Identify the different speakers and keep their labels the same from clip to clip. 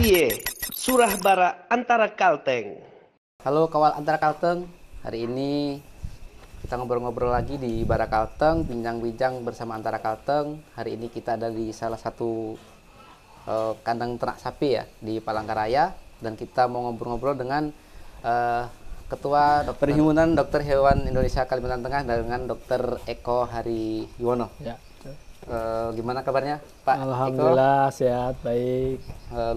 Speaker 1: Piye, Surah Bara Antara Kalteng.
Speaker 2: Halo kawal Antara Kalteng, hari ini kita ngobrol-ngobrol lagi di Bara Kalteng, bincang-bincang bersama Antara Kalteng. Hari ini kita ada di salah satu kandang ternak sapi ya di Palangkaraya, dan kita mau ngobrol-ngobrol dengan Ketua Perhimpunan Dokter Hewan Indonesia Kalimantan Tengah dengan Dr. Eko Hari Yuwono.
Speaker 3: Ya.
Speaker 2: Gimana kabarnya Pak
Speaker 3: Alhamdulillah
Speaker 2: Eko?
Speaker 3: sehat, baik.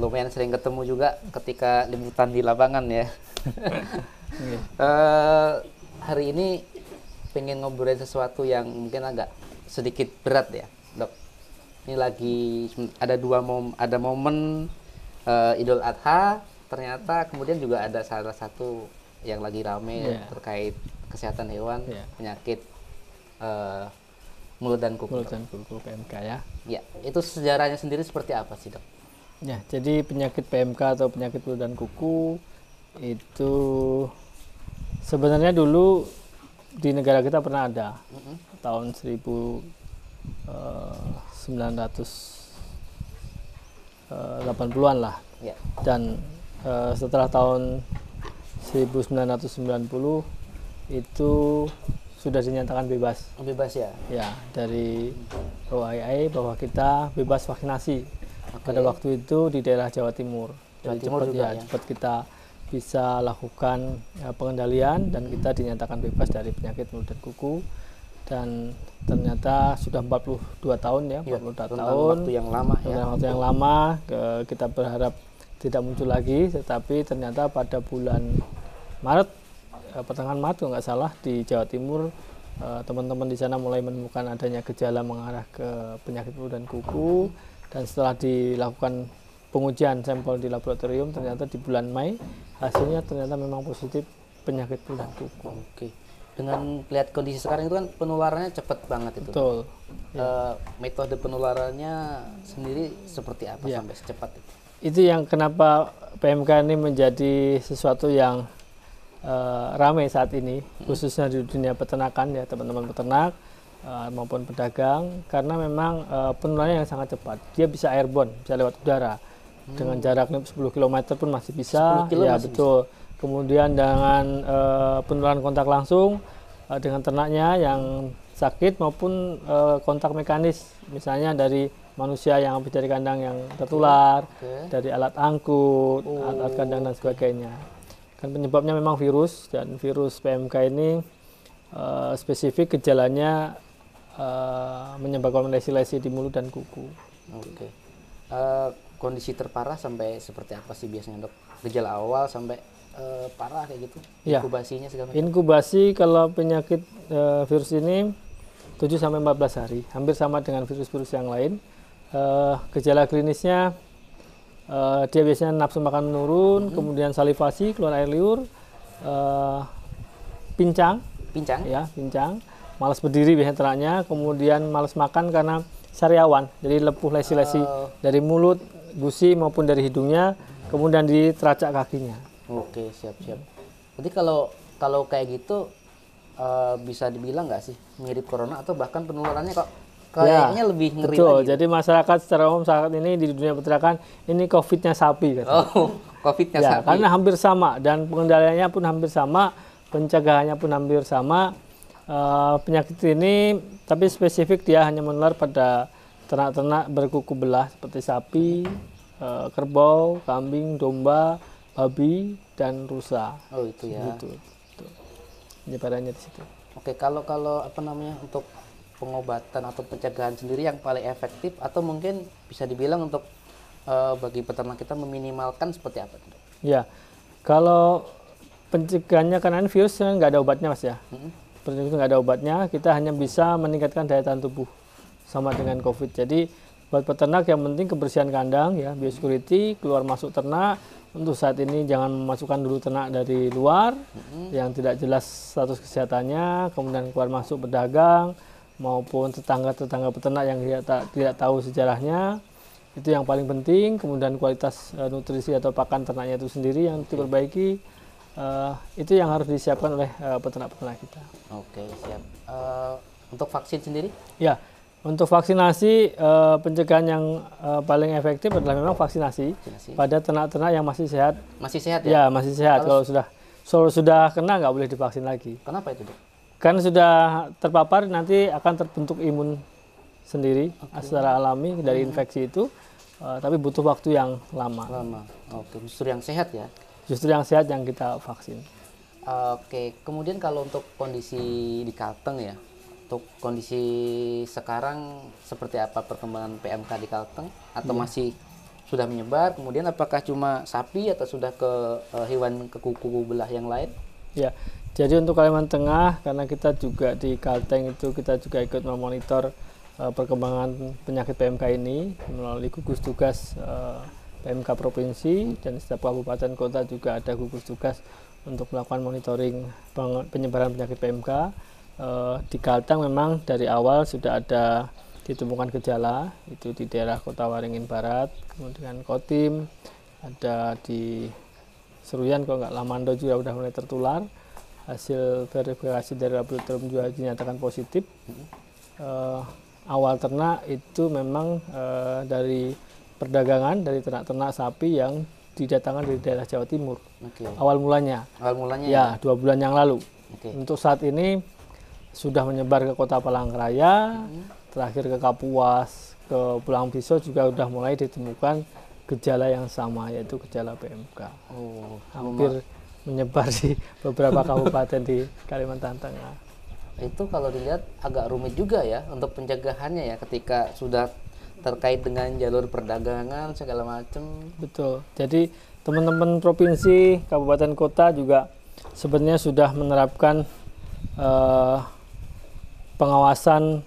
Speaker 2: Lumayan sering ketemu juga ketika liputan di lapangan ya. Hari ini pengen ngobrolin sesuatu yang mungkin agak sedikit berat ya, Dok. Ini lagi ada momen Idul Adha, ternyata kemudian juga ada salah satu yang lagi rame terkait kesehatan hewan, penyakit mulut dan kuku.
Speaker 3: Mulut dan kuku PMK ya.
Speaker 2: Ya, itu sejarahnya sendiri seperti apa sih, Dok?
Speaker 3: Ya, jadi penyakit PMK atau penyakit mulut dan kuku itu sebenarnya dulu di negara kita pernah ada tahun 1980-an lah.
Speaker 2: Ya.
Speaker 3: Dan setelah tahun 1990 itu sudah dinyatakan bebas.
Speaker 2: Bebas ya?
Speaker 3: Ya, dari OII bahwa kita bebas vaksinasi. Pada waktu itu di daerah Jawa Timur. Jadi cepat kita bisa lakukan pengendalian dan kita dinyatakan bebas dari penyakit mulut dan kuku. Dan ternyata sudah 42 tahun ya, 42 tahun.
Speaker 2: Waktu yang lama ya.
Speaker 3: Waktu yang lama, kita berharap tidak muncul lagi, tetapi ternyata pada bulan Maret, pertengahan Maret kalau nggak salah, di Jawa Timur teman-teman di sana mulai menemukan adanya gejala mengarah ke penyakit mulut dan kuku, dan setelah dilakukan pengujian sampel di laboratorium ternyata di bulan Mei hasilnya ternyata memang positif penyakit mulut dan kuku.
Speaker 2: Oke. Dengan lihat kondisi sekarang itu kan penularannya cepat banget itu.
Speaker 3: Betul.
Speaker 2: Metode penularannya sendiri seperti apa sampai secepat itu?
Speaker 3: Itu yang kenapa PMK ini menjadi sesuatu yang ramai saat ini, khususnya di dunia peternakan ya, teman-teman peternak maupun pedagang, karena memang penularannya yang sangat cepat. Dia bisa airborne, bisa lewat udara. Dengan jarak 10 km pun masih bisa.
Speaker 2: 10 km
Speaker 3: Ya,
Speaker 2: masih
Speaker 3: betul. Bisa. Kemudian dengan penularan kontak langsung dengan ternaknya yang sakit maupun kontak mekanis, misalnya dari manusia yang habis dari kandang yang tertular, dari alat angkut, alat kandang dan sebagainya. Kan penyebabnya memang virus, dan virus PMK ini spesifik gejalanya menyebabkan lesi-lesi di mulut dan kuku.
Speaker 2: Oke. Kondisi terparah sampai seperti apa sih biasanya, Dok? Gejala awal sampai parah kayak gitu? Inkubasinya segala macam?
Speaker 3: Inkubasi kalau penyakit virus ini 7-14 hari, hampir sama dengan virus-virus yang lain. Gejala klinisnya dia biasanya nafsu makan menurun, kemudian salivasi, keluar air liur, pincang, malas berdiri biasanya ternaknya, kemudian malas makan karena sariawan, jadi lepuh lesi-lesi dari mulut, gusi maupun dari hidungnya, kemudian di teracak kakinya.
Speaker 2: Oke, siap-siap. Jadi kalau kayak gitu bisa dibilang nggak sih mirip corona, atau bahkan penularannya kok kayaknya lebih ngeri
Speaker 3: betul.
Speaker 2: lagi?
Speaker 3: Jadi masyarakat secara umum saat ini di dunia peternakan ini COVID-nya sapi.
Speaker 2: COVID-nya sapi.
Speaker 3: Karena hampir sama, dan pengendaliannya pun hampir sama, pencegahannya pun hampir sama. Penyakit ini tapi spesifik dia hanya menular pada ternak-ternak berkuku belah seperti sapi, kerbau, kambing, domba, babi, dan rusa.
Speaker 2: Oh, itu ya.
Speaker 3: Gitu. Penyebarannya di situ.
Speaker 2: Oke, kalau apa namanya, untuk pengobatan atau pencegahan sendiri yang paling efektif, atau mungkin bisa dibilang untuk bagi peternak kita meminimalkan seperti apa?
Speaker 3: Ya, kalau pencegahannya karena ini virus nggak ada obatnya, Mas ya. Seperti itu nggak ada obatnya, kita hanya bisa meningkatkan daya tahan tubuh sama dengan COVID. Jadi buat peternak yang penting kebersihan kandang ya, biosecurity, keluar masuk ternak. Untuk saat ini jangan memasukkan dulu ternak dari luar yang tidak jelas status kesehatannya, kemudian keluar masuk pedagang maupun tetangga-tetangga peternak yang tidak tahu sejarahnya. Itu yang paling penting. Kemudian kualitas nutrisi atau pakan ternaknya itu sendiri yang diperbaiki. Itu yang harus disiapkan oleh peternak-peternak kita.
Speaker 2: Oke, siap. Untuk vaksin sendiri?
Speaker 3: Ya, Untuk vaksinasi, pencegahan yang paling efektif adalah memang vaksinasi pada ternak-ternak yang masih sehat.
Speaker 2: Masih sehat ya?
Speaker 3: Ya, masih sehat. Kalau sudah kena nggak boleh divaksin lagi.
Speaker 2: Kenapa itu, Dok?
Speaker 3: Karena sudah terpapar nanti akan terbentuk imun sendiri secara alami dari infeksi itu, tapi butuh waktu yang lama.
Speaker 2: Oke, justru yang sehat ya?
Speaker 3: Justru yang sehat yang kita vaksin.
Speaker 2: Oke, kemudian kalau untuk kondisi di Kalteng ya, untuk kondisi sekarang seperti apa perkembangan PMK di Kalteng? Atau masih sudah menyebar? Kemudian apakah cuma sapi atau sudah ke hewan ke kuku belah yang lain?
Speaker 3: Ya, jadi untuk Kalimantan Tengah, karena kita juga di Kalteng itu kita juga ikut memonitor perkembangan penyakit PMK ini melalui gugus tugas PMK provinsi, dan setiap kabupaten kota juga ada gugus tugas untuk melakukan monitoring penyebaran penyakit PMK. Di Kalteng memang dari awal sudah ada ditemukan gejala, itu di daerah Kota Waringin Barat, kemudian Kotim, ada di Seruyan, kalau nggak Lamando juga sudah mulai tertular. Hasil verifikasi dari laboratorium juga dinyatakan positif. Awal ternak itu memang dari perdagangan, dari ternak-ternak sapi yang didatangkan dari daerah Jawa Timur. Awal mulanya ya 2 bulan yang lalu. Untuk saat ini sudah menyebar ke Kota Palangkaraya, terakhir ke Kapuas, ke Pulang Piso juga sudah mulai ditemukan gejala yang sama, yaitu gejala PMK. Hampir menyebar di beberapa kabupaten di Kalimantan Tengah.
Speaker 2: Itu kalau dilihat agak rumit juga ya untuk pencegahannya ya, ketika sudah terkait dengan jalur perdagangan segala macam.
Speaker 3: Betul. Jadi teman-teman provinsi, kabupaten kota juga sebenarnya sudah menerapkan pengawasan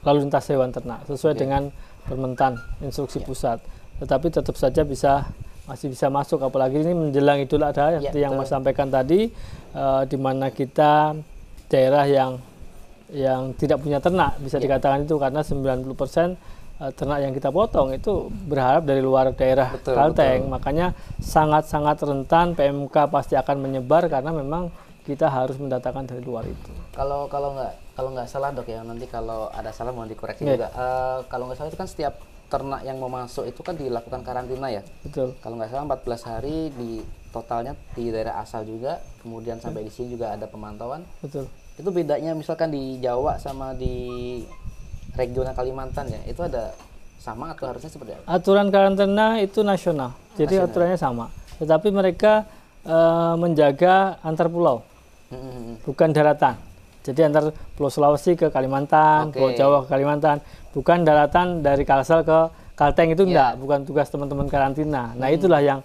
Speaker 3: lalu lintas hewan ternak sesuai dengan Permentan instruksi pusat. Tetapi tetap saja masih bisa masuk, apalagi ini menjelang Idul Adha seperti yang Mas sampaikan tadi, di mana kita daerah yang tidak punya ternak bisa dikatakan itu, karena 90% ternak yang kita potong itu berharap dari luar daerah Kalteng. Makanya sangat-sangat rentan PMK pasti akan menyebar karena memang kita harus mendatangkan dari luar itu.
Speaker 2: Kalau nggak salah, Dok ya, nanti kalau ada salah mohon dikoreksi juga. Kalau nggak salah itu kan setiap ternak yang mau masuk itu kan dilakukan karantina ya.
Speaker 3: Betul.
Speaker 2: Kalau nggak salah 14 hari di totalnya di daerah asal juga, kemudian sampai di sini juga ada pemantauan.
Speaker 3: Betul.
Speaker 2: Itu bedanya misalkan di Jawa sama di regional Kalimantan ya, itu ada sama atau harusnya seperti apa?
Speaker 3: Aturan karantina itu nasional, jadi aturannya sama. Tetapi mereka menjaga antar pulau, bukan daratan. Jadi antar Pulau Sulawesi ke Kalimantan, Pulau Jawa ke Kalimantan, bukan daratan dari Kalsel ke Kalteng, itu enggak, bukan tugas teman-teman karantina. Nah itulah yang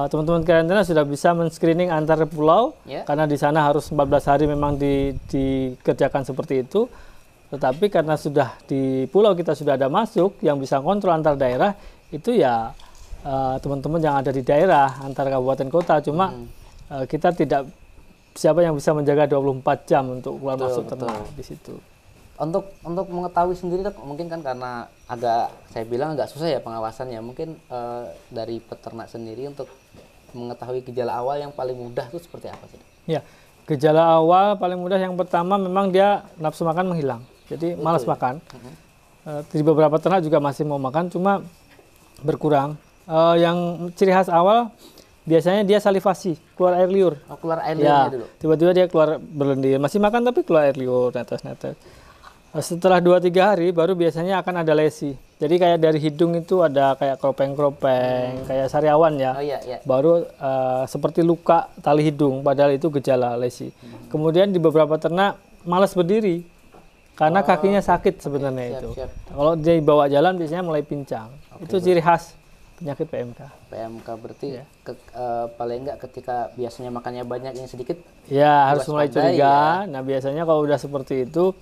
Speaker 3: teman-teman karantina sudah bisa men-screening antar pulau, karena di sana harus 14 hari memang dikerjakan seperti itu. Tetapi karena sudah di pulau kita sudah ada masuk yang bisa kontrol antar daerah, itu ya teman-teman yang ada di daerah antar kabupaten kota. Cuma kita tidak, siapa yang bisa menjaga 24 jam untuk keluar masuk ternak di situ.
Speaker 2: Untuk mengetahui sendiri, Dok, mungkin kan karena saya bilang agak susah ya pengawasannya. Mungkin dari peternak sendiri untuk mengetahui gejala awal yang paling mudah itu seperti apa sih? Ya,
Speaker 3: gejala awal paling mudah yang pertama memang dia nafsu makan menghilang. Jadi malas makan. Di beberapa ternak juga masih mau makan, cuma berkurang. Yang ciri khas awal biasanya dia salivasi, keluar air liur.
Speaker 2: Keluar air liur dulu.
Speaker 3: Tiba-tiba dia keluar berlendir, masih makan tapi keluar air liur, netes-netes. Setelah 2-3 hari baru biasanya akan ada lesi. Jadi kayak dari hidung itu ada kayak kropeng-kropeng, kayak sariawan ya. Baru seperti luka tali hidung, padahal itu gejala lesi. Kemudian di beberapa ternak malas berdiri karena kakinya sakit sebenarnya itu. Kalau dia bawa jalan biasanya mulai pincang. Itu ciri khas penyakit PMK.
Speaker 2: PMK berarti paling enggak ketika biasanya makannya banyak yang sedikit.
Speaker 3: Ya harus mulai curiga. Nah biasanya kalau udah seperti itu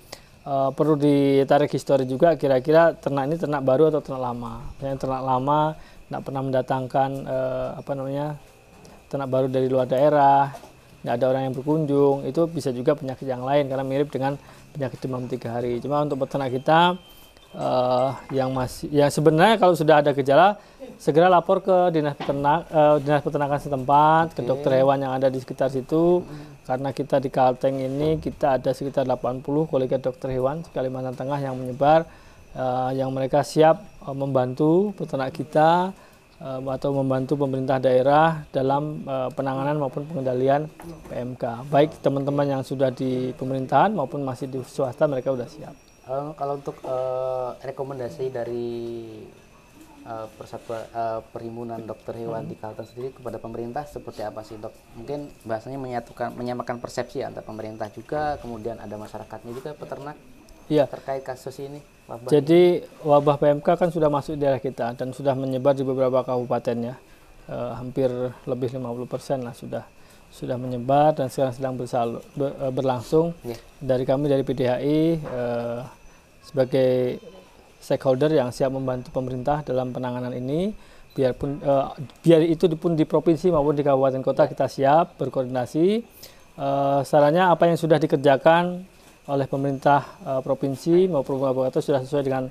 Speaker 3: perlu ditarik histori juga, kira-kira ternak ini ternak baru atau ternak lama. Yang ternak lama tidak pernah mendatangkan ternak baru dari luar daerah, tidak ada orang yang berkunjung, itu bisa juga penyakit yang lain karena mirip dengan penyakit demam 3 hari. Cuma untuk peternak kita yang sebenarnya kalau sudah ada gejala segera lapor ke dinas peternakan setempat, ke dokter hewan yang ada di sekitar situ. Karena kita di Kalteng ini kita ada sekitar 80 kolega dokter hewan di Kalimantan Tengah yang menyebar. yang mereka siap membantu peternak kita atau membantu pemerintah daerah dalam penanganan maupun pengendalian PMK. Baik teman-teman yang sudah di pemerintahan maupun masih di swasta, mereka sudah siap.
Speaker 2: Kalau untuk rekomendasi dari Persatuan Perhimpunan Dokter Hewan di Kalteng sendiri kepada pemerintah seperti apa sih, Dok? Mungkin bahasanya menyamakan persepsi antar pemerintah juga, kemudian ada masyarakatnya juga, peternak,
Speaker 3: Iya.
Speaker 2: terkait kasus ini.
Speaker 3: Jadi wabah PMK kan sudah masuk di daerah kita dan sudah menyebar di beberapa kabupaten ya. Hampir lebih 50% lah sudah menyebar dan sekarang sedang berlangsung. Dari kami dari PDHI sebagai stakeholder yang siap membantu pemerintah dalam penanganan ini, biar itu pun di provinsi maupun di kabupaten kota kita siap berkoordinasi. Sarannya apa yang sudah dikerjakan oleh pemerintah provinsi maupun kabupaten sudah sesuai dengan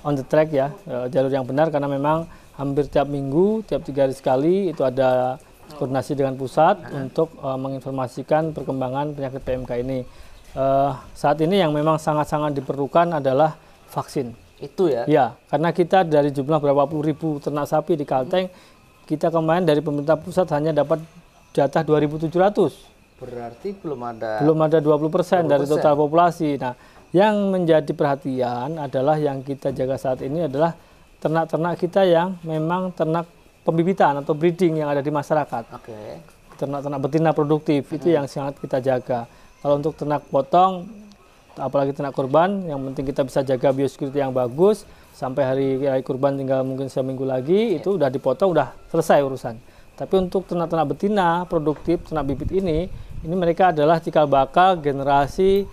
Speaker 3: on the track ya, jalur yang benar, karena memang hampir tiap minggu, tiap 3 hari sekali itu ada koordinasi dengan pusat untuk menginformasikan perkembangan penyakit PMK ini. Saat ini yang memang sangat-sangat diperlukan adalah vaksin.
Speaker 2: Itu ya?
Speaker 3: Ya, karena kita dari jumlah berapa puluh ribu ternak sapi di Kalteng, kita kemarin dari pemerintah pusat hanya dapat jatah 2.700.
Speaker 2: Berarti belum ada
Speaker 3: 20% dari total populasi. Nah, yang menjadi perhatian adalah yang kita jaga saat ini adalah ternak-ternak kita yang memang ternak pembibitan atau breeding yang ada di masyarakat. Ternak-ternak betina produktif itu yang sangat kita jaga. Kalau untuk ternak potong, apalagi ternak kurban, yang penting kita bisa jaga biosecurity yang bagus sampai hari kurban tinggal mungkin seminggu lagi, itu udah dipotong, udah selesai urusan. Tapi untuk ternak-ternak betina produktif, ternak bibit ini mereka adalah cikal bakal generasi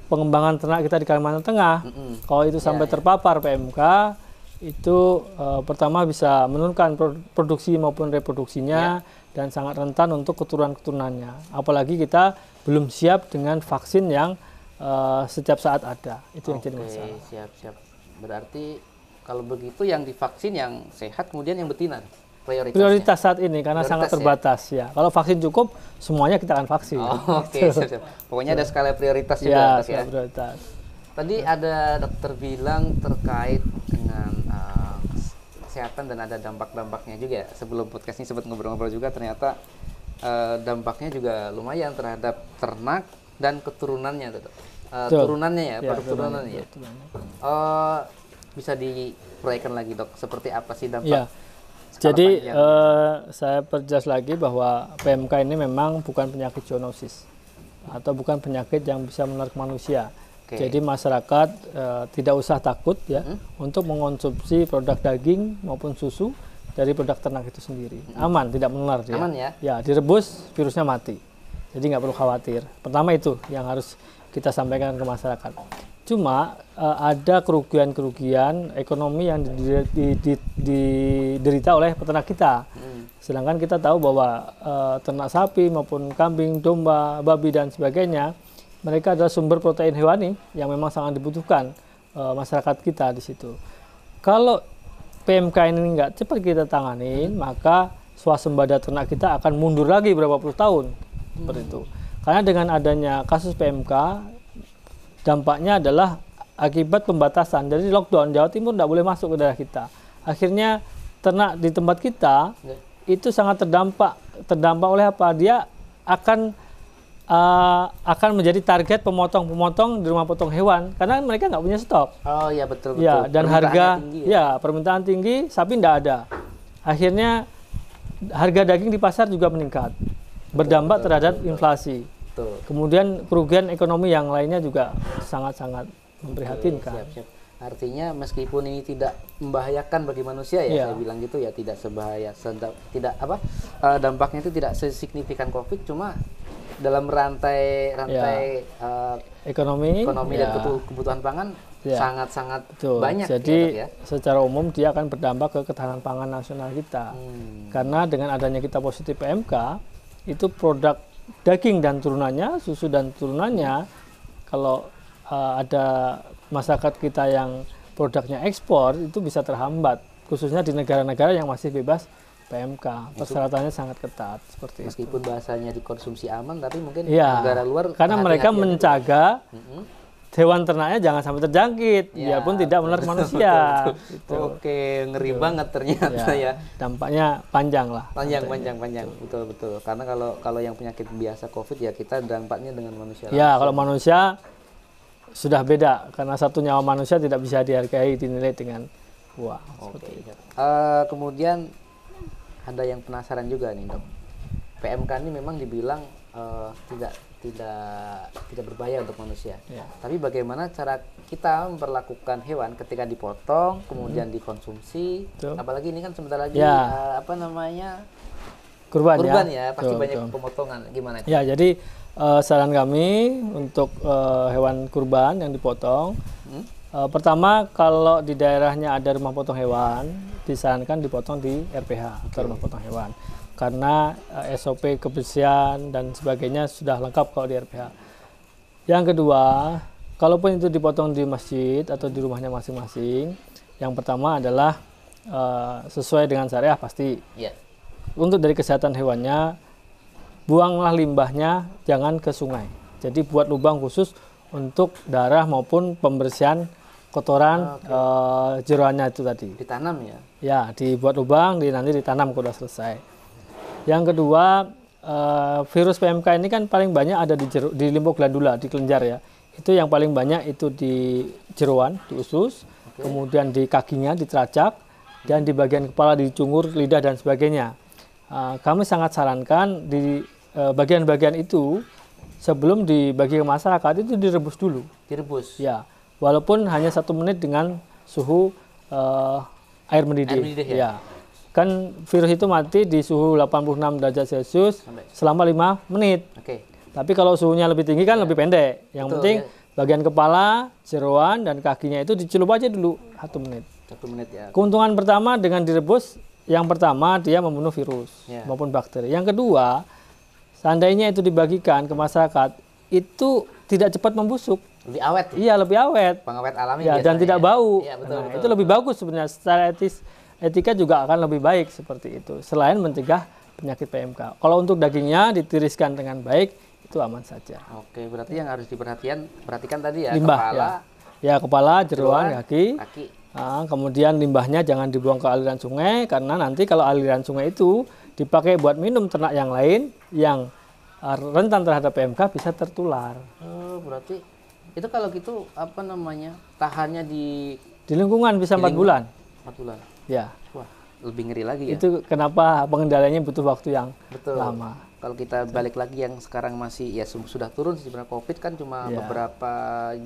Speaker 3: pengembangan ternak kita di Kalimantan Tengah. Kalau itu sampai terpapar PMK, itu pertama bisa menurunkan produksi maupun reproduksinya dan sangat rentan untuk keturunan-keturunannya. Apalagi kita belum siap dengan vaksin yang setiap saat ada. Itu yang jadi masalah.
Speaker 2: Siap. Berarti kalau begitu yang divaksin yang sehat, kemudian yang betina
Speaker 3: prioritas saat ini karena sangat terbatas ya. Kalau vaksin cukup, semuanya kita akan vaksin.
Speaker 2: Siap. Pokoknya ada skala prioritas juga.
Speaker 3: Skala prioritas.
Speaker 2: Tadi ada dokter bilang terkait dengan kesehatan dan ada dampak-dampaknya juga. Sebelum podcast ini sempat ngobrol-ngobrol juga, ternyata dampaknya juga lumayan terhadap ternak dan keturunannya, turunannya ya, produk turunannya ya. Bisa diproyekkan lagi, Dok, seperti apa sih dampak?
Speaker 3: Jadi saya perjelas lagi bahwa PMK ini memang bukan penyakit zoonosis atau bukan penyakit yang bisa menular ke manusia. Jadi masyarakat tidak usah takut ya untuk mengonsumsi produk daging maupun susu dari produk ternak itu sendiri. Aman, tidak menular dia.
Speaker 2: Aman ya?
Speaker 3: Ya, direbus virusnya mati. Jadi nggak perlu khawatir. Pertama itu yang harus kita sampaikan ke masyarakat. Cuma ada kerugian-kerugian ekonomi yang diderita oleh peternak kita. Sedangkan kita tahu bahwa ternak sapi maupun kambing, domba, babi dan sebagainya, mereka adalah sumber protein hewani yang memang sangat dibutuhkan masyarakat kita di situ. Kalau PMK ini nggak cepat kita tanganin, maka swasembada ternak kita akan mundur lagi berapa puluh tahun seperti itu. Karena dengan adanya kasus PMK, dampaknya adalah akibat pembatasan. Jadi lockdown, Jawa Timur tidak boleh masuk ke daerah kita. Akhirnya ternak di tempat kita itu sangat terdampak oleh apa? Dia akan menjadi target pemotong-pemotong di rumah potong hewan karena mereka nggak punya stok.
Speaker 2: Oh iya, betul.
Speaker 3: Ya, dan harga permintaan tinggi, sapi tidak ada. Akhirnya harga daging di pasar juga meningkat, berdampak terhadap inflasi. Kemudian kerugian ekonomi yang lainnya juga sangat-sangat memprihatinkan.
Speaker 2: Siap. Artinya meskipun ini tidak membahayakan bagi manusia ya, saya bilang gitu ya, tidak sebahaya, dampaknya itu tidak sesignifikan COVID, cuma dalam rantai ekonomi dan kebutuhan pangan sangat-sangat banyak.
Speaker 3: Jadi secara umum dia akan berdampak ke ketahanan pangan nasional kita. Karena dengan adanya kita positif PMK, itu produk daging dan turunannya, susu dan turunannya, kalau ada masyarakat kita yang produknya ekspor, itu bisa terhambat, khususnya di negara-negara yang masih bebas PMK. Persyaratannya sangat ketat seperti
Speaker 2: meskipun
Speaker 3: itu.
Speaker 2: Bahasanya dikonsumsi aman, tapi mungkin negara luar
Speaker 3: karena mereka menjaga hewan ternaknya jangan sampai terjangkit,
Speaker 2: Ya,
Speaker 3: biarpun tidak menular ke manusia. Gitu.
Speaker 2: Oke, ngeri banget ternyata ya.
Speaker 3: Dampaknya panjang lah.
Speaker 2: Panjang. Betul. Karena kalau yang penyakit biasa COVID ya kita dampaknya dengan manusia.
Speaker 3: Ya, kalau manusia sudah beda karena satu nyawa manusia tidak bisa dihargai dinilai dengan uang.
Speaker 2: Oke. Kemudian ada yang penasaran juga nih, Dok. PMK ini memang dibilang tidak berbahaya untuk manusia.
Speaker 3: Ya.
Speaker 2: Tapi bagaimana cara kita memperlakukan hewan ketika dipotong, kemudian dikonsumsi,
Speaker 3: Betul.
Speaker 2: apalagi ini kan sebentar lagi
Speaker 3: Ya. Kurban
Speaker 2: ya, pasti
Speaker 3: Betul,
Speaker 2: banyak
Speaker 3: betul.
Speaker 2: pemotongan. Gimana itu?
Speaker 3: Ya, jadi saran kami untuk hewan kurban yang dipotong, pertama kalau di daerahnya ada rumah potong hewan, disarankan dipotong di RPH atau rumah potong hewan. Karena SOP kebersihan dan sebagainya sudah lengkap kalau di RPH. Yang kedua, kalaupun itu dipotong di masjid atau di rumahnya masing-masing, yang pertama adalah sesuai dengan syariah pasti.
Speaker 2: Iya.
Speaker 3: Untuk dari kesehatan hewannya, buanglah limbahnya jangan ke sungai. Jadi buat lubang khusus untuk darah maupun pembersihan kotoran jeroannya itu tadi.
Speaker 2: Ditanam ya.
Speaker 3: Ya, dibuat lubang, nanti ditanam kalau sudah selesai. Yang kedua, virus PMK ini kan paling banyak ada di limfoglandula, di kelenjar ya. Itu yang paling banyak itu di jeroan, di usus, kemudian di kakinya, di teracak, dan di bagian kepala, di cungur, lidah, dan sebagainya. Kami sangat sarankan di bagian-bagian itu sebelum dibagi ke masyarakat itu direbus dulu.
Speaker 2: Direbus.
Speaker 3: Ya, walaupun hanya 1 menit dengan suhu air mendidih.
Speaker 2: Air mendidih ya?
Speaker 3: Kan virus itu mati di suhu 86 derajat Celcius selama 5 menit.
Speaker 2: Oke.
Speaker 3: Tapi kalau suhunya lebih tinggi kan lebih pendek. Yang
Speaker 2: Betul,
Speaker 3: penting
Speaker 2: ya.
Speaker 3: bagian kepala, jeroan, dan kakinya itu dicelup aja dulu 1 menit.
Speaker 2: 1 menit ya.
Speaker 3: Keuntungan pertama dengan direbus, yang pertama dia membunuh virus
Speaker 2: Ya.
Speaker 3: maupun bakteri. Yang kedua, seandainya itu dibagikan ke masyarakat, itu tidak cepat membusuk.
Speaker 2: Lebih awet. Ya?
Speaker 3: Iya, lebih awet.
Speaker 2: Pengawet alami
Speaker 3: Ya, dan
Speaker 2: biasanya
Speaker 3: tidak
Speaker 2: ya.
Speaker 3: bau.
Speaker 2: Iya, betul,
Speaker 3: Nah,
Speaker 2: betul.
Speaker 3: itu lebih bagus sebenarnya. Secara etika juga akan lebih baik seperti itu. Selain mencegah penyakit PMK. Kalau untuk dagingnya ditiriskan dengan baik, itu aman saja.
Speaker 2: Oke, berarti yang harus perhatikan tadi ya,
Speaker 3: Limbah,
Speaker 2: kepala,
Speaker 3: ya kepala, jeroan, kaki.
Speaker 2: kaki.
Speaker 3: Kemudian limbahnya jangan dibuang ke aliran sungai karena nanti kalau aliran sungai itu dipakai buat minum ternak yang lain yang rentan terhadap PMK bisa tertular.
Speaker 2: Oh, berarti itu kalau gitu tahannya di
Speaker 3: Di lingkungan bisa 4 bulan.
Speaker 2: 4 bulan.
Speaker 3: Ya.
Speaker 2: Wah, lebih ngeri lagi ya.
Speaker 3: Itu kenapa pengendaliannya butuh waktu yang
Speaker 2: Betul.
Speaker 3: lama.
Speaker 2: Kalau kita balik lagi yang sekarang masih ya sudah turun sih sebenarnya COVID kan cuma
Speaker 3: Ya.
Speaker 2: beberapa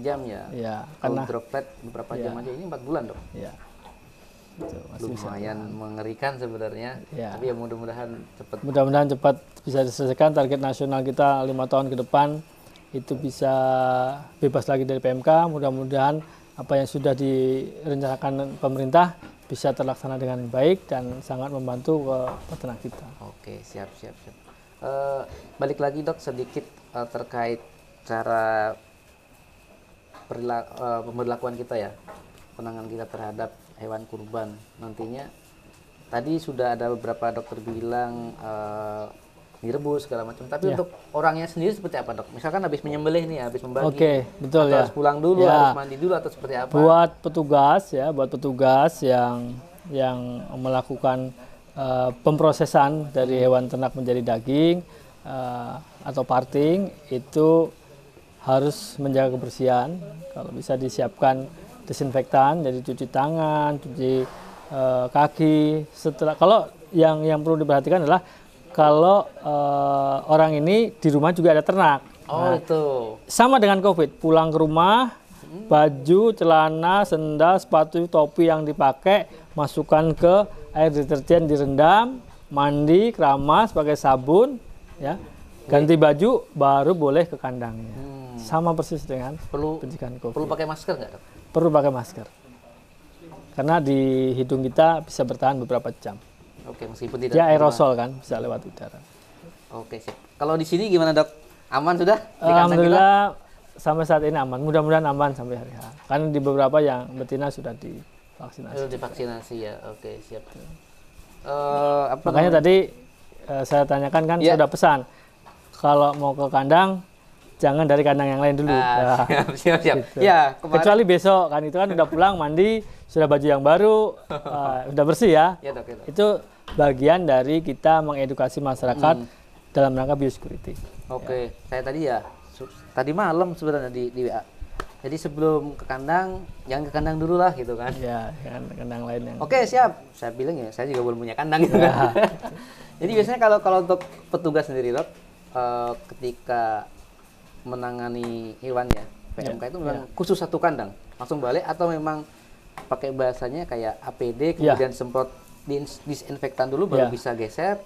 Speaker 2: jam ya.
Speaker 3: Ya,
Speaker 2: Kalau
Speaker 3: karena
Speaker 2: droplet beberapa jam aja ini 4 bulan dong.
Speaker 3: ya. Itu masih bisa.
Speaker 2: Lumayan mengerikan sebenarnya.
Speaker 3: Ya.
Speaker 2: Tapi ya mudah-mudahan cepat.
Speaker 3: Mudah-mudahan cepat bisa diselesaikan. Target nasional kita 5 tahun ke depan itu bisa bebas lagi dari PMK. Mudah-mudahan apa yang sudah direncanakan pemerintah bisa terlaksana dengan baik dan sangat membantu ke peternak kita.
Speaker 2: Oke, siap. Balik lagi dok sedikit terkait cara pemberlakuan kita ya, penanganan kita terhadap hewan kurban nantinya. Tadi sudah ada beberapa dokter bilang direbus segala macam. Tapi
Speaker 3: Ya.
Speaker 2: untuk orangnya sendiri seperti apa dok? Misalkan habis menyembelih nih, habis membagi,
Speaker 3: Oke, betul
Speaker 2: atau
Speaker 3: ya.
Speaker 2: harus pulang dulu,
Speaker 3: Ya.
Speaker 2: harus mandi dulu atau seperti apa?
Speaker 3: Buat petugas yang melakukan pemrosesan dari hewan ternak menjadi daging atau parting itu harus menjaga kebersihan. Kalau bisa disiapkan desinfektan, jadi cuci tangan, cuci kaki. Kalau yang perlu diperhatikan adalah kalau orang ini di rumah juga ada ternak.
Speaker 2: Oh itu.
Speaker 3: Sama dengan COVID, pulang ke rumah, baju, celana, sendal, sepatu, topi yang dipakai masukkan ke air deterjen, direndam, mandi, keramas, pakai sabun, ya, ganti baju, baru boleh ke kandangnya. Sama persis dengan pencegahan COVID.
Speaker 2: Perlu pakai masker nggak dok?
Speaker 3: Perlu pakai masker, karena di hidung kita bisa bertahan beberapa jam.
Speaker 2: Oke, meskipun tidak.
Speaker 3: Dia aerosol kan, bisa lewat udara.
Speaker 2: Oke sip. Kalau di sini gimana dok? Aman sudah? Di kandang
Speaker 3: Alhamdulillah sampai saat ini aman. Mudah-mudahan aman sampai hari H. Karena di beberapa yang betina sudah divaksinasi.
Speaker 2: kita? Divaksinasi ya. Oke siap.
Speaker 3: Makanya tadi saya tanyakan kan
Speaker 2: Ya.
Speaker 3: sudah pesan kalau mau ke kandang jangan dari kandang yang lain dulu. Nah,
Speaker 2: siap.
Speaker 3: gitu.
Speaker 2: Ya, kemarin.
Speaker 3: Kecuali besok kan itu kan udah pulang mandi, sudah baju yang baru, udah bersih ya.
Speaker 2: Ya, Dok, ya, Dok.
Speaker 3: Itu bagian dari kita mengedukasi masyarakat dalam rangka biosecurity.
Speaker 2: Oke, saya tadi malam sebenarnya di WA. Jadi sebelum ke kandang, jangan ke kandang dulu lah gitu kan.
Speaker 3: Ya, kan kandang lain yang.
Speaker 2: Oke, siap. Saya bilang ya, saya juga belum punya kandang gitu kan. Jadi biasanya kalau untuk petugas sendiri, Dok, ketika menangani hewan ya, PMK itu memang khusus satu kandang, langsung balik atau memang pakai bahasanya kayak APD, kemudian semprot disinfektan dulu baru bisa geser?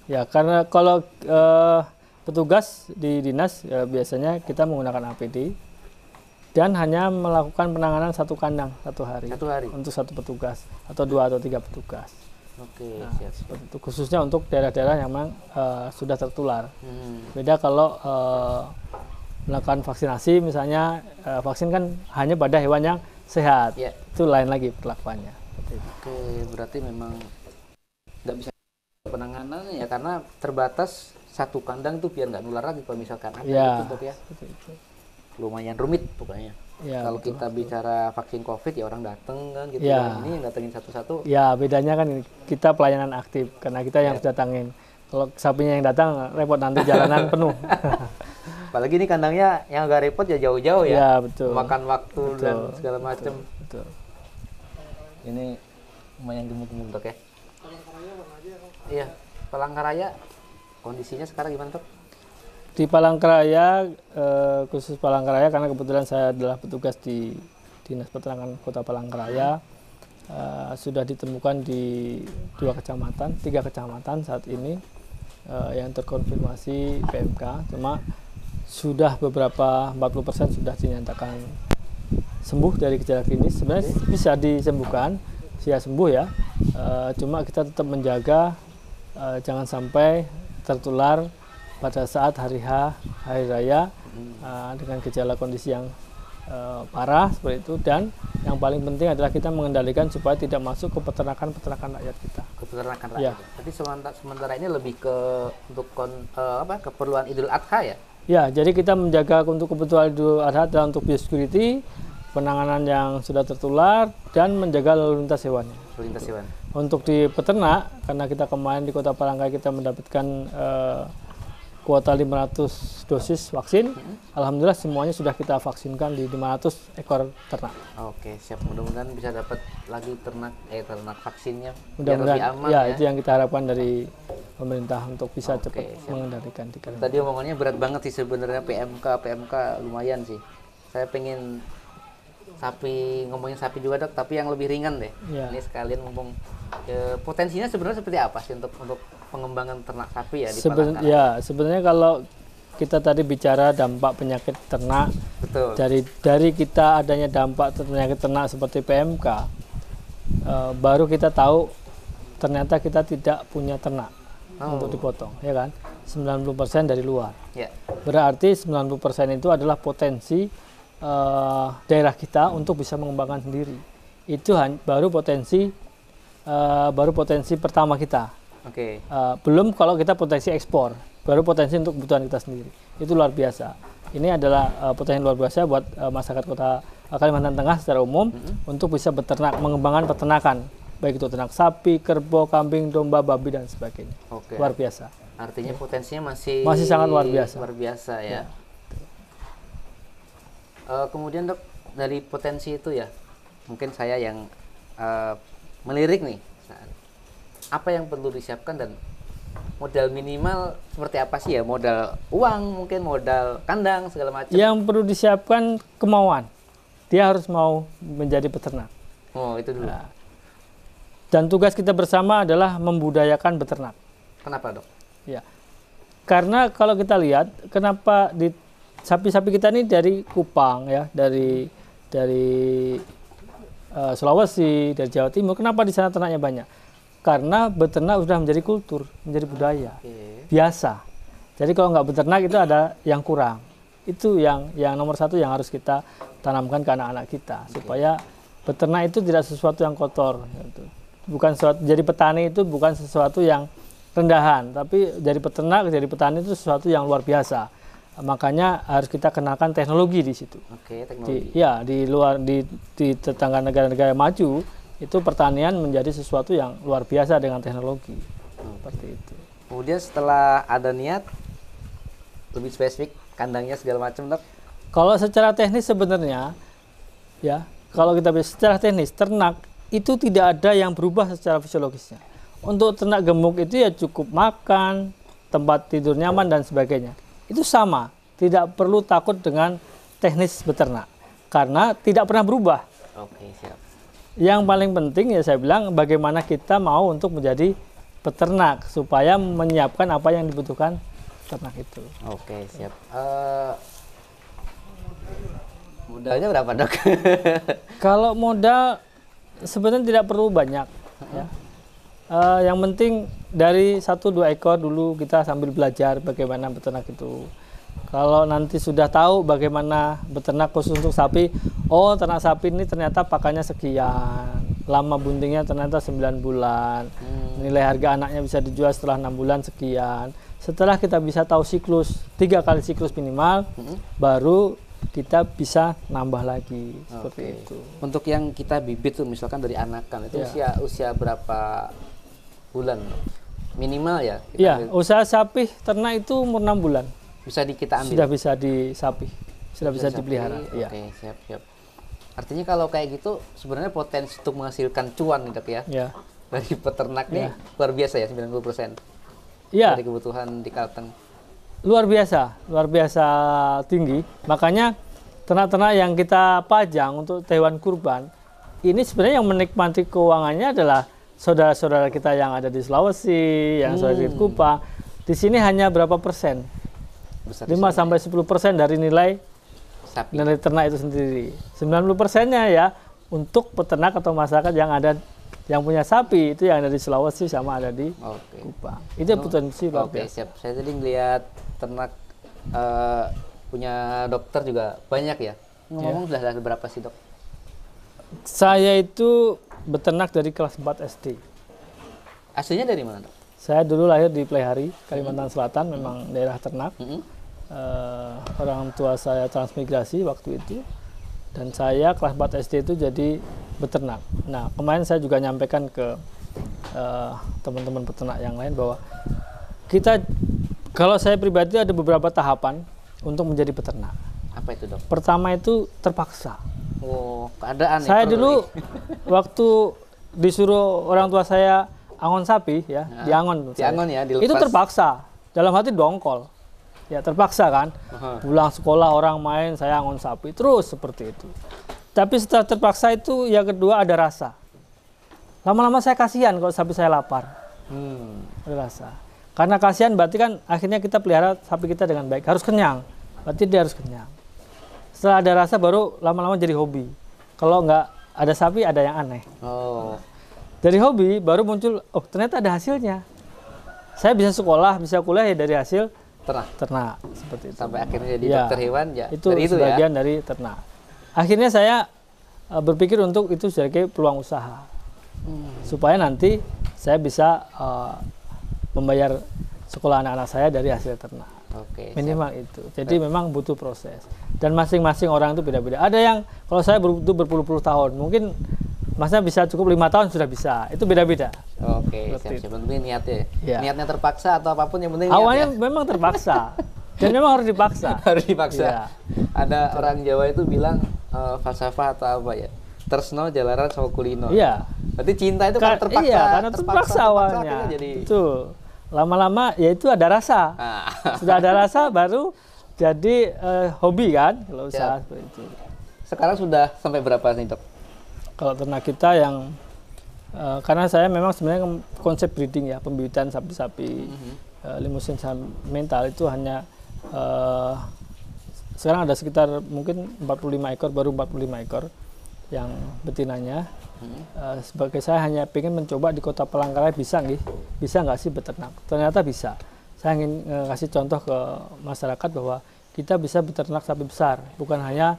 Speaker 3: Ya, karena kalau petugas di dinas biasanya kita menggunakan APD dan hanya melakukan penanganan satu kandang satu hari untuk satu petugas atau 2 atau 3 petugas.
Speaker 2: Oke,
Speaker 3: Nah,
Speaker 2: siap.
Speaker 3: seperti itu. Khususnya untuk daerah-daerah yang memang sudah tertular. Beda kalau melakukan vaksinasi, misalnya vaksin kan hanya pada hewan yang sehat. Itu lain lagi perlakuannya.
Speaker 2: Oke, berarti memang nggak bisa penanganan ya karena terbatas satu kandang tuh biar nggak nular lagi kalau misalkan ada gitu, Dok, ya.
Speaker 3: Itu.
Speaker 2: Lumayan rumit pokoknya.
Speaker 3: Ya,
Speaker 2: kalau kita bicara vaksin COVID ya orang dateng kan gitu kan. Ini yang datengin satu-satu.
Speaker 3: Ya, bedanya kan kita pelayanan aktif karena kita yang harus datangin. Kalau sapinya yang datang repot nanti jalanan penuh.
Speaker 2: Apalagi ini kandangnya yang agak repot ya jauh-jauh ya.
Speaker 3: Ya, betul.
Speaker 2: Makan waktu dan segala macam.
Speaker 3: Betul.
Speaker 2: Ini lumayan gemuk-gemuk, Dok, ya. Iya, Palangkaraya kondisinya sekarang gimana, Dok?
Speaker 3: Di Palangkaraya, khusus Palangkaraya karena kebetulan saya adalah petugas di Dinas Peternakan Kota Palangkaraya, sudah ditemukan di 3 kecamatan saat ini yang terkonfirmasi PMK. Cuma sudah beberapa 40% sudah dinyatakan sembuh dari gejala klinis. Sebenarnya bisa disembuhkan, sembuh ya. Cuma kita tetap menjaga jangan sampai tertular pada saat hari raya dengan gejala kondisi yang parah seperti itu, dan yang paling penting adalah kita mengendalikan supaya tidak masuk ke peternakan rakyat kita.
Speaker 2: Ke peternakan rakyat. Tapi sementara ini lebih ke untuk keperluan Idul Adha ya?
Speaker 3: Ya, jadi kita menjaga untuk kebutuhan Idul Adha adalah untuk biosecurity, penanganan yang sudah tertular, dan menjaga lalu lintas hewannya.
Speaker 2: Lalu lintas hewan.
Speaker 3: Untuk di peternak, karena kita kemarin di Kota Palangkaraya kita mendapatkan kuota 500 dosis vaksin. Alhamdulillah semuanya sudah kita vaksinkan di 500 ekor ternak.
Speaker 2: Oke, siap. Mudah-mudahan bisa dapat lagi ternak vaksinnya.
Speaker 3: Mudah-mudahan
Speaker 2: biar lebih aman,
Speaker 3: ya, itu yang kita harapkan dari pemerintah untuk bisa cepat mengendalikan.
Speaker 2: Tadi omongannya berat banget sih sebenarnya PMK lumayan sih. Saya pengen ngomongin sapi juga, Dok, tapi yang lebih ringan deh. Ini sekalian ngomong potensinya sebenarnya seperti apa sih untuk pengembangan ternak sapi ya di Palangkaraya?
Speaker 3: Ya, sebenarnya kalau kita tadi bicara dampak penyakit ternak,
Speaker 2: betul.
Speaker 3: Dari kita adanya dampak penyakit ternak seperti PMK, baru kita tahu ternyata kita tidak punya ternak untuk dipotong, ya kan? 90% dari luar. Berarti 90% itu adalah potensi daerah kita untuk bisa mengembangkan sendiri. Itu baru potensi pertama kita. Belum kalau kita potensi ekspor, baru potensi untuk kebutuhan kita sendiri. Itu luar biasa. Ini adalah potensi luar biasa buat masyarakat Kota Kalimantan Tengah secara umum untuk bisa mengembangkan peternakan, baik itu ternak sapi, kerbau, kambing, domba, babi dan sebagainya. Luar biasa.
Speaker 2: Artinya potensinya masih
Speaker 3: sangat luar biasa.
Speaker 2: Luar biasa ya. Kemudian, Dok, dari potensi itu ya, mungkin saya yang melirik nih, apa yang perlu disiapkan dan modal minimal seperti apa sih ya? Modal uang, mungkin modal kandang, segala macam.
Speaker 3: Yang perlu disiapkan kemauan. Dia harus mau menjadi peternak.
Speaker 2: Oh, itu dulu.
Speaker 3: Dan tugas kita bersama adalah membudayakan beternak.
Speaker 2: Kenapa, Dok?
Speaker 3: Ya, karena kalau kita lihat, kenapa di sapi-sapi kita ini dari Kupang ya, dari Sulawesi, dari Jawa Timur. Kenapa di sana ternaknya banyak? Karena beternak sudah menjadi kultur, menjadi budaya, biasa. Jadi kalau nggak beternak itu ada yang kurang. Itu yang nomor satu yang harus kita tanamkan ke anak-anak kita, supaya beternak itu tidak sesuatu yang kotor. Bukan jadi petani itu bukan sesuatu yang rendahan, tapi jadi peternak, jadi petani itu sesuatu yang luar biasa. Makanya harus kita kenalkan teknologi di situ.
Speaker 2: Oke, teknologi.
Speaker 3: Di luar di tetangga negara-negara maju itu pertanian menjadi sesuatu yang luar biasa dengan teknologi. Seperti itu.
Speaker 2: Kemudian setelah ada niat lebih spesifik kandangnya segala macam, Dok.
Speaker 3: Kalau secara teknis sebenarnya ya, kalau kita secara teknis ternak itu tidak ada yang berubah secara fisiologisnya. Untuk ternak gemuk itu ya cukup makan, tempat tidur nyaman dan sebagainya. Itu sama, tidak perlu takut dengan teknis beternak karena tidak pernah berubah.
Speaker 2: Oke, siap.
Speaker 3: Yang paling penting ya saya bilang bagaimana kita mau untuk menjadi peternak supaya menyiapkan apa yang dibutuhkan ternak itu.
Speaker 2: Oke, siap. Modalnya berapa, Dok?
Speaker 3: Kalau modal sebenarnya tidak perlu banyak ya. Yang penting dari 1-2 ekor dulu kita sambil belajar bagaimana beternak itu. Kalau nanti sudah tahu bagaimana beternak khusus untuk sapi, oh ternak sapi ini ternyata pakannya sekian, lama buntingnya ternyata 9 bulan, nilai harga anaknya bisa dijual setelah 6 bulan sekian. Setelah kita bisa tahu siklus, 3 kali siklus minimal, baru kita bisa nambah lagi seperti itu.
Speaker 2: Untuk yang kita bibit tuh misalkan dari anakan itu usia berapa bulan minimal ya?
Speaker 3: Iya, usaha sapi ternak itu umur 6 bulan.
Speaker 2: Bisa kita ambil.
Speaker 3: Sudah bisa di sapi, sudah bisa dipelihara.
Speaker 2: Oke,
Speaker 3: Ya.
Speaker 2: siap. Artinya kalau kayak gitu sebenarnya potensi untuk menghasilkan cuan nih, Dok, ya.
Speaker 3: Ya.
Speaker 2: Dari peternak nih luar biasa ya, 90%.
Speaker 3: Iya.
Speaker 2: Dari kebutuhan di Kalteng.
Speaker 3: Luar biasa tinggi. Makanya ternak-ternak yang kita pajang untuk hewan kurban ini sebenarnya yang menikmati keuangannya adalah saudara-saudara kita yang ada di Sulawesi, yang ada di Kupang. Di sini hanya berapa persen? 5-10% dari nilai
Speaker 2: sapi.
Speaker 3: Nilai ternak itu sendiri. 90%-nya ya untuk peternak atau masyarakat yang punya sapi itu yang ada di Sulawesi sama ada di Kupang. Itu potensi luar biasa.
Speaker 2: Siap. Saya tadi ngelihat ternak punya dokter juga banyak ya. Ngomong sudah ada berapa sih, Dok?
Speaker 3: Saya itu beternak dari kelas 4 SD.
Speaker 2: Aslinya dari mana, Dok?
Speaker 3: Saya dulu lahir di Plehari, Kalimantan Selatan, memang daerah ternak. Orang tua saya transmigrasi waktu itu, dan saya kelas 4 SD itu jadi beternak. Nah, kemarin saya juga nyampaikan ke teman-teman peternak yang lain bahwa kalau saya pribadi ada beberapa tahapan untuk menjadi peternak.
Speaker 2: Apa itu, Dok?
Speaker 3: Pertama itu terpaksa.
Speaker 2: Oh, keadaan.
Speaker 3: Saya dulu waktu disuruh orang tua saya angon sapi ya, diangon
Speaker 2: ya, dilepas.
Speaker 3: Itu terpaksa, dalam hati dongkol ya, terpaksa kan. Pulang sekolah orang main, saya angon sapi terus seperti itu. Tapi setelah terpaksa itu yang kedua ada rasa. Lama-lama saya kasihan kalau sapi saya lapar. Ada rasa, karena kasihan berarti kan akhirnya kita pelihara sapi kita dengan baik, harus kenyang, berarti dia harus kenyang. Setelah ada rasa baru lama-lama jadi hobi. Kalau nggak ada sapi ada yang aneh. Dari hobi baru muncul, oh ternyata ada hasilnya. Saya bisa sekolah, bisa kuliah ya dari hasil ternak seperti itu.
Speaker 2: Sampai akhirnya jadi dokter hewan ya.
Speaker 3: Itu sebagian dari ternak. Akhirnya saya berpikir untuk itu sebagai peluang usaha. Supaya nanti saya bisa membayar sekolah anak-anak saya dari hasil ternak. Minimal itu. Jadi memang butuh proses. Dan masing-masing orang itu beda-beda. Ada yang kalau saya butuh berpuluh-puluh tahun, mungkin Masnya bisa cukup 5 tahun sudah bisa. Itu beda-beda.
Speaker 2: Oke, siap-siap. Penting niatnya. Niatnya terpaksa atau apapun yang penting
Speaker 3: awalnya memang terpaksa. Dan memang harus dipaksa.
Speaker 2: Harus dipaksa. Ada orang Jawa itu bilang falsafah atau apa ya? Tersno jalaran sama kulino.
Speaker 3: Iya.
Speaker 2: Berarti cinta itu kan terpaksa.
Speaker 3: Iya, karena terpaksa awalnya. Betul. Lama-lama ya itu ada rasa. Sudah ada rasa baru jadi hobi kan kalau usaha seperti itu.
Speaker 2: Sekarang sudah sampai berapa nih, Dok?
Speaker 3: Kalau ternak kita yang karena saya memang sebenarnya konsep breeding ya, pembibitan sapi-sapi limusin mental itu hanya sekarang ada sekitar mungkin 45 ekor, baru 45 ekor yang betinanya. Sebagai saya hanya ingin mencoba di Kota Palangkaraya bisa nggak sih beternak? Ternyata bisa. Saya ingin kasih contoh ke masyarakat bahwa kita bisa beternak sapi besar, bukan hanya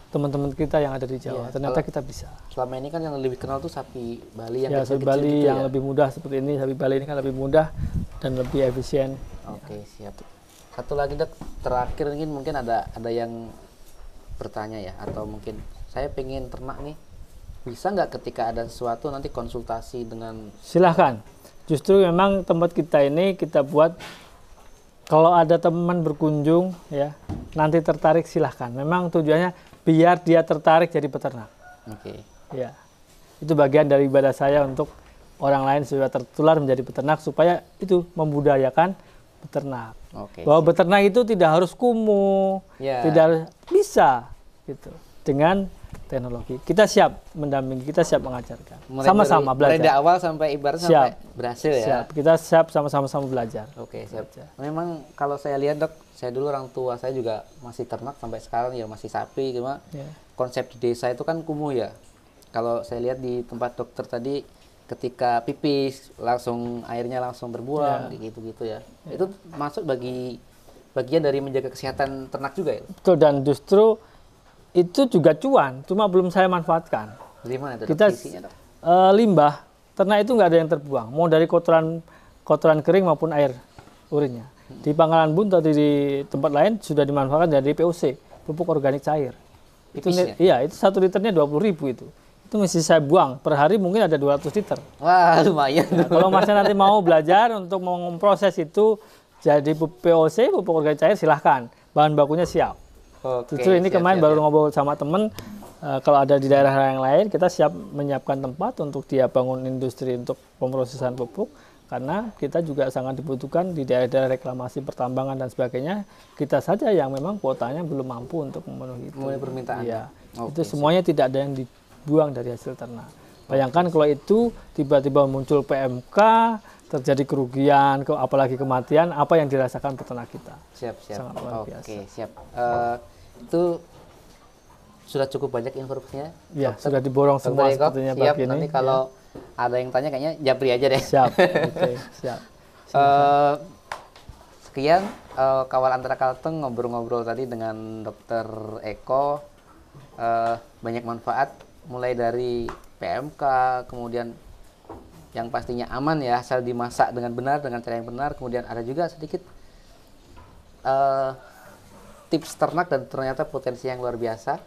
Speaker 3: teman-teman kita yang ada di Jawa. Ternyata kita bisa.
Speaker 2: Selama ini kan yang lebih kenal tuh sapi Bali yang
Speaker 3: kecil-kecil. Sapi Bali yang lebih mudah seperti ini. Sapi Bali ini kan lebih mudah dan lebih efisien.
Speaker 2: Oke, siap. Satu lagi Dok, terakhir mungkin ada yang bertanya ya, atau mungkin saya pengen ternak nih, bisa nggak ketika ada sesuatu nanti konsultasi dengan...
Speaker 3: Silahkan. Justru memang tempat kita ini kita buat kalau ada teman berkunjung ya nanti tertarik silahkan. Memang tujuannya biar dia tertarik jadi peternak.
Speaker 2: Oke.
Speaker 3: Ya, itu bagian dari ibadah saya untuk orang lain supaya tertular menjadi peternak, supaya itu membudayakan beternak.
Speaker 2: Oke.
Speaker 3: Bahwa beternak itu tidak harus kumuh,
Speaker 2: Ya.
Speaker 3: tidak harus, bisa gitu. Dengan teknologi kita siap mendampingi, kita siap mengajarkan, sama-sama
Speaker 2: Mulai dari
Speaker 3: belajar.
Speaker 2: awal sampai ibarat
Speaker 3: Siap.
Speaker 2: sampai berhasil ya.
Speaker 3: Siap, kita siap sama-sama belajar.
Speaker 2: Oke, siap. Memang kalau saya lihat Dok, saya dulu orang tua saya juga masih ternak sampai sekarang ya, masih sapi, cuma
Speaker 3: Ya.
Speaker 2: konsep di desa itu kan kumuh ya. Kalau saya lihat di tempat dokter tadi, ketika pipis langsung airnya langsung berbuang, gitu-gitu ya. Itu masuk bagian dari menjaga kesehatan ternak juga ya.
Speaker 3: Betul, dan justru itu juga cuan, cuma belum saya manfaatkan.
Speaker 2: Gimana itu Dok,
Speaker 3: Kita
Speaker 2: sisinya, Dok?
Speaker 3: limbah ternak itu nggak ada yang terbuang, mau dari kotoran kering maupun air urinnya. Di Pangkalan Bun atau di tempat lain sudah dimanfaatkan dari POC, pupuk organik cair. Itu
Speaker 2: Pipisnya?
Speaker 3: iya, itu 1 liternya 20.000 itu. Itu mesti saya buang per hari, mungkin ada 200 liter.
Speaker 2: Wah, lumayan.
Speaker 3: Nah, kalau masnya nanti mau belajar untuk memproses itu jadi POC, pupuk organik cair, silahkan. Bahan bakunya siap.
Speaker 2: Oke,
Speaker 3: Justru ini
Speaker 2: siap,
Speaker 3: kemarin
Speaker 2: siap,
Speaker 3: baru
Speaker 2: siap.
Speaker 3: ngobrol sama temen, kalau ada di daerah yang lain, kita siap menyiapkan tempat untuk dia bangun industri untuk pemrosesan pupuk, karena kita juga sangat dibutuhkan di daerah-daerah reklamasi pertambangan dan sebagainya. Kita saja yang memang kuotanya belum mampu untuk memenuhi itu.
Speaker 2: Mulai permintaan.
Speaker 3: Iya.
Speaker 2: Oke,
Speaker 3: Itu semuanya tidak ada yang dibuang dari hasil ternak. Bayangkan kalau itu tiba-tiba muncul PMK, terjadi kerugian, apalagi kematian, apa yang dirasakan peternak kita.
Speaker 2: Siap, siap.
Speaker 3: Sangat luar biasa.
Speaker 2: Oke, siap. Itu sudah cukup banyak informasinya.
Speaker 3: Ya, sudah diborong semua
Speaker 2: Dr. Eko,
Speaker 3: sepertinya
Speaker 2: siap.
Speaker 3: pagi ini.
Speaker 2: Nanti kalau ada yang tanya kayaknya japri aja deh.
Speaker 3: Siap, oke, siap.
Speaker 2: Sekian Kawal Antara Kalteng ngobrol-ngobrol tadi dengan Dr. Eko. Banyak manfaat mulai dari PMK, kemudian yang pastinya aman ya, asal dimasak dengan benar, dengan cara yang benar. Kemudian ada juga sedikit tips ternak dan ternyata potensi yang luar biasa.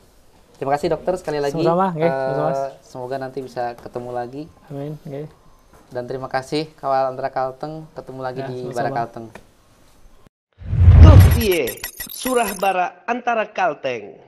Speaker 2: Terima kasih dokter sekali lagi.
Speaker 3: Sama-sama, nggih, Mas.
Speaker 2: Semoga nanti bisa ketemu lagi.
Speaker 3: Amin, oke.
Speaker 2: Dan terima kasih Kawal Antara Kalteng, ketemu lagi
Speaker 3: Ya,
Speaker 2: di
Speaker 3: sama-sama.
Speaker 2: Bara Kalteng.
Speaker 1: Tuk Tie, Surah Bara Antara Kalteng.